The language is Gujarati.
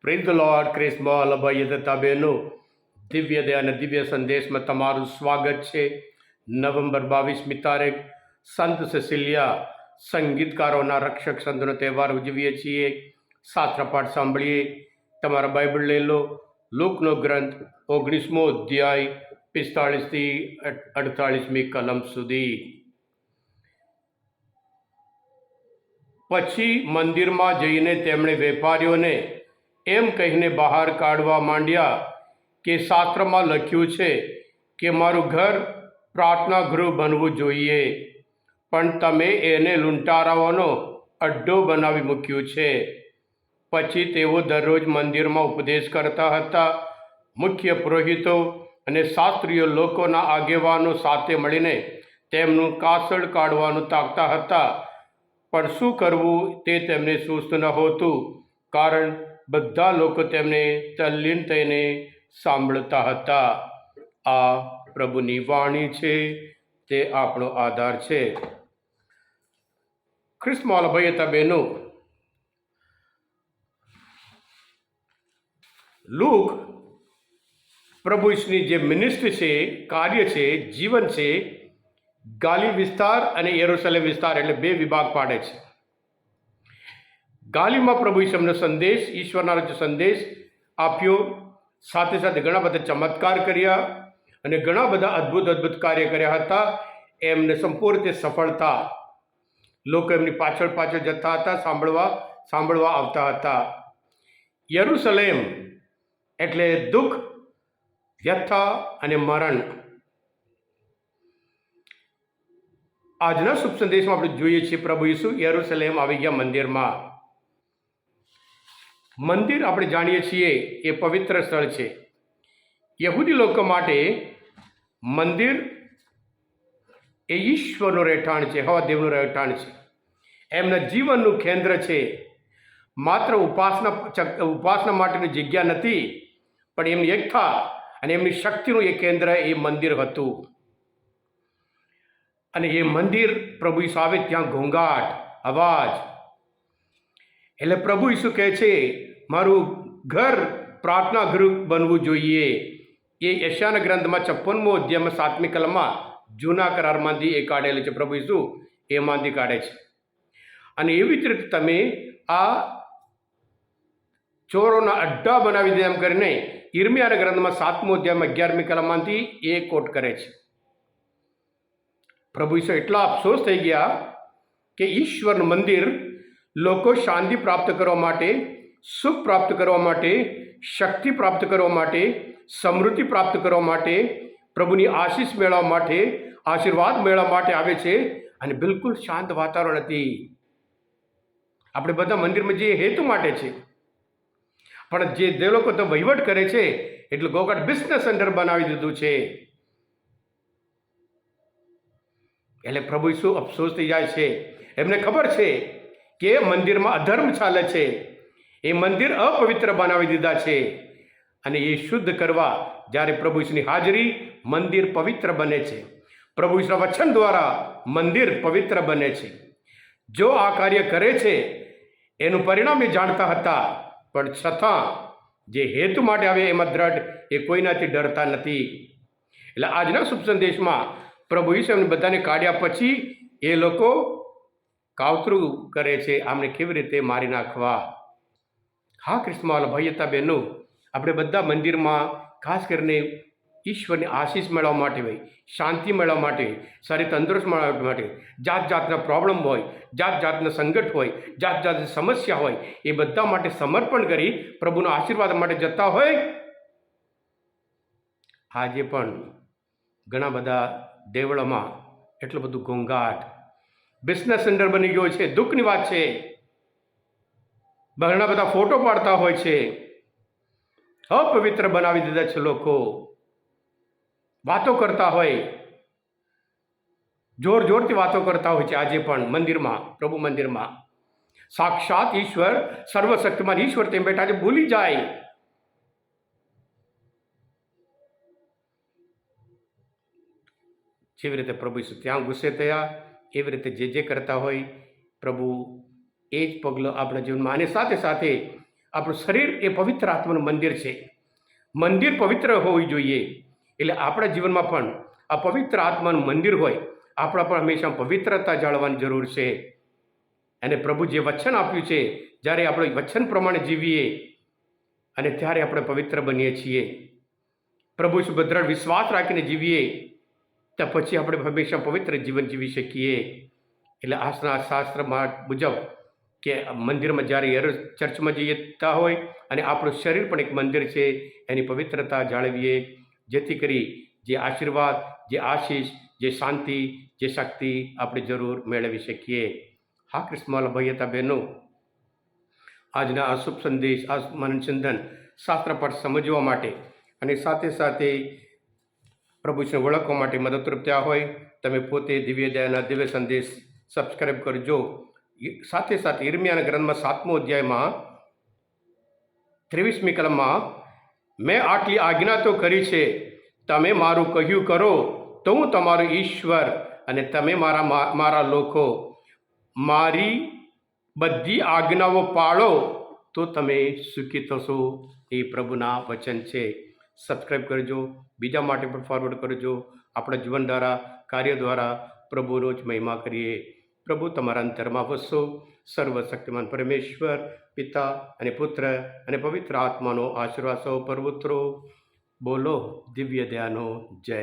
Praise the lord. ક્રિસ્મોલ ભાઈ દત્તા બહેનો, દિવ્ય દયા અને દિવ્ય સંદેશમાં તમારું સ્વાગત છે. નવેમ્બર 22મી તારીખ સંત સિસિલિયા સંગીતકારોના રક્ષક સંતનો તહેવાર ઉજવીએ છીએ. શાસ્ત્રપાઠ સાંભળીએ. તમારા બાઇબલ લઈ લો. લૂકનો ગ્રંથ 19મો અધ્યાય 45થી 48મી કલમ સુધી. પછી મંદિરમાં જઈને તેમણે વેપારીઓને એમ કહીને બહાર કાઢવા માંડ્યા કે શાસ્ત્રમાં લખ્યું છે કે મારું ઘર પ્રાર્થના ગૃહ બનવું જોઈએ, પણ તમે એને લૂંટારાઓનો અડ્ડો બનાવી મૂક્યું છે. પછી તેઓ દરરોજ મંદિરમાં ઉપદેશ કરતા હતા. મુખ્ય પુરોહિતો અને શાસ્ત્રીઓ લોકોના આગેવાનો સાથે મળીને તેમનું કાસળ કાઢવાનું તાકતા હતા, પણ શું કરવું તે તેમને સૂઝ નહોતું, કારણ બધા લોકો તેમને તલ્લીન થઈને સાંભળતા હતા. આ પ્રભુની વાણી છે, તે આપણો આધાર છે. ખ્રિસ્મોલ ભાઈ હતા બહેનો, લૂક પ્રભુ ઈસુની જે મિનિસ્ટ્રી છે, કાર્ય છે, જીવન છે, ગાલી વિસ્તાર અને યરુશલેમ વિસ્તાર એટલે બે વિભાગ પાડે છે. ગાલીમાં પ્રભુ ઈસુનો સંદેશ, ઈશ્વરના રાજ્ય સંદેશ આપ્યો, સાથે સાથે ઘણા બધા ચમત્કાર કર્યા અને ઘણા બધા અદ્ભુત કાર્ય કર્યા હતા. એમને સંપૂર્ણ રીતે સફળતા, લોકો એમની પાછળ જતા હતા, સાંભળવા આવતા હતા. યરુશલેમ એટલે દુઃખ, વ્યથા અને મરણ. આજના શુભ સંદેશમાં આપણે જોઈએ છીએ પ્રભુ ઈસુ યરુશલેમ આવી ગયા મંદિરમાં. મંદિર આપણે જાણીએ છીએ એ પવિત્ર સ્થળ છે. યહૂદી લોકો માટે મંદિર એ ઈશ્વરનું રહેઠાણ છે, હવા દેવનું રહેઠાણ છે, એમના જીવનનું કેન્દ્ર છે. માત્ર ઉપાસના માટેની જગ્યા નથી, પણ એમની એકતા અને એમની શક્તિનું એ કેન્દ્ર એ મંદિર હતું. અને એ મંદિર પ્રભુ ઈસુ આવે ત્યાં ઘોંઘાટ, અવાજ. એટલે પ્રભુ ઈસુ કહે છે મારું ઘર પ્રાર્થના ગૃહ બનવું જોઈએ. એ યશાયાના ગ્રંથમાં 56મો અધ્યાયમાં 7મી કલમમાં જૂના કરારમાંથી એ કાઢેલું છે. પ્રભુ ઈસુ એમાંથી કાઢે છે. અને એવી જ રીતે તમે આ ચોરોના અડ્ડા બનાવી દે એમ કરીને ઈર્મિયાના ગ્રંથમાં 7મો અધ્યાયમાં 11મી કલમમાંથી એ કોટ કરે છે. પ્રભુ ઈસુ એટલા અફસોસ થઈ ગયા કે ઈશ્વરનું મંદિર લોકો શાંતિ પ્રાપ્ત કરવા માટે, સુખ પ્રાપ્ત કરવા માટે, શક્તિ પ્રાપ્ત કરવા માટે, સમૃદ્ધિ પ્રાપ્ત કરવા માટે, પ્રભુની આશીષ મેળવવા માટે, આશીર્વાદ મેળવવા માટે આવે છે, અને બિલકુલ શાંત વાતાવરણ નથી. આપણે બધા મંદિરમાં જઈએ હેતુ માટે છે, પણ જે લોકો તો વહીવટ કરે છે એટલે ગોગાટ બિઝનેસ સેન્ટર બનાવી દીધું છે. એટલે પ્રભુ ઈસુ અફસોસ થઈ જાય છે. એમને ખબર છે કે મંદિરમાં અધર્મ ચાલે છે, એ મંદિર અપવિત્ર બનાવી દીધા છે, અને એ શુદ્ધ કરવા જ્યારે પ્રભુ ઈસુની હાજરી મંદિર પવિત્ર બને છે. પ્રભુ ઈસુના વચન દ્વારા મંદિર પવિત્ર બને છે. જો આ કાર્ય કરે છે એનું પરિણામ એ જાણતા હતા, પણ છતાં જે હેતુ માટે આવે એમાં દ્રઢ, એ કોઈનાથી ડરતા નથી. એટલે આજના શુભ સંદેશમાં પ્રભુ ઈસુ એમને બધાને કાઢ્યા પછી એ લોકો કાવતરું કરે છે, આમને કેવી રીતે મારી નાખવા. હા ક્રિસ્મોલ ભાઈ હતા બહેનો, આપણે બધા મંદિરમાં ખાસ કરીને ઈશ્વરની આશીષ મેળવવા માટે હોય, શાંતિ મેળવવા માટે, શરીર તંદુરસ્ત મેળવવા માટે, જાતના પ્રોબ્લેમ હોય, જાતના સંકટ હોય, જાતની સમસ્યા હોય, એ બધા માટે સમર્પણ કરી પ્રભુના આશીર્વાદ માટે જતા હોય. આજે પણ ઘણા બધા દેવળોમાં એટલું બધું ઘોંઘાટ, બિઝનેસ સેન્ટર બની ગયો છે. દુઃખની વાત છે. ઘણા બધા ફોટો પાડતા હોય છે, અપવિત્ર બનાવી દીધા છે. લોકો વાતો કરતા હોય, જોરથી વાતો કરતા હોય છે. આજે પણ મંદિરમાં, પ્રભુ મંદિરમાં સાક્ષાત ઈશ્વર, સર્વશક્તિમાન ઈશ્વર તેમ બેઠા છે, ભૂલી જાય. જેવી રીતે પ્રભુ ઈસુ ત્યાં ગુસ્સે થયા, એવી રીતે જે કરતા હોય પ્રભુ એ જ પગલો આપણા જીવનમાં. અને સાથે સાથે આપણું શરીર એ પવિત્ર આત્માનું મંદિર છે. મંદિર પવિત્ર હોવી જોઈએ. એટલે આપણા જીવનમાં પણ આ પવિત્ર આત્માનું મંદિર હોય. આપણા પણ હંમેશા પવિત્રતા જાળવવાની જરૂર છે. અને પ્રભુ જે વચન આપ્યું છે, જ્યારે આપણે વચન પ્રમાણે જીવીએ અને ત્યારે આપણે પવિત્ર બનીએ છીએ. પ્રભુ સુભદ્ર વિશ્વાસ રાખીને જીવીએ તો પછી આપણે હંમેશા પવિત્ર જીવન જીવી શકીએ. એટલે આસના શાસ્ત્રમાં મુજબ કે મંદિરમાં જ્યારે ચર્ચમાં જતા હોય અને આપણું શરીર પણ એક મંદિર છે, એની પવિત્રતા જાળવીએ, જેથી કરી જે આશીર્વાદ, જે આશીષ, જે શાંતિ, જે શક્તિ આપણે જરૂર મેળવી શકીએ. હા કૃષ્ણવાલા ભાઈ હતા બહેનો, આજના આ શુભ સંદેશ, આ મનચંદન શાસ્ત્ર પાઠ સમજવા માટે અને સાથે સાથે પ્રભુને ઓળખવા માટે મદદરૂપ થયા હોય. તમે પોતે દિવ્ય દયાના દિવ્ય સંદેશ સબસ્ક્રાઈબ કરજો. સાથે સાથે યિર્મયાના ગ્રંથમાં 7મો અધ્યાયમાં 23મી કલમમાં, મેં આટલી આજ્ઞા તો કરી છે, તમે મારું કહ્યું કરો તો હું તમારો ઈશ્વર અને તમે મારા લોકો. મારી બધી આજ્ઞાઓ પાળો તો તમે સુખી થશો. એ પ્રભુના વચન છે. સબસ્ક્રાઈબ કરજો, બીજા માટે પણ ફોરવર્ડ કરજો. આપણા જીવન દ્વારા, કાર્ય દ્વારા પ્રભુનો જ મહિમા કરીએ. પ્રભુ તમારા અંતરમાં વસો. સર્વશક્તિમાન પરમેશ્વર પિતા અને પુત્ર અને પવિત્ર આત્માનો આશીર્વાદ સૌ પર ઉતરો. બોલો દિવ્ય દયાનો જય.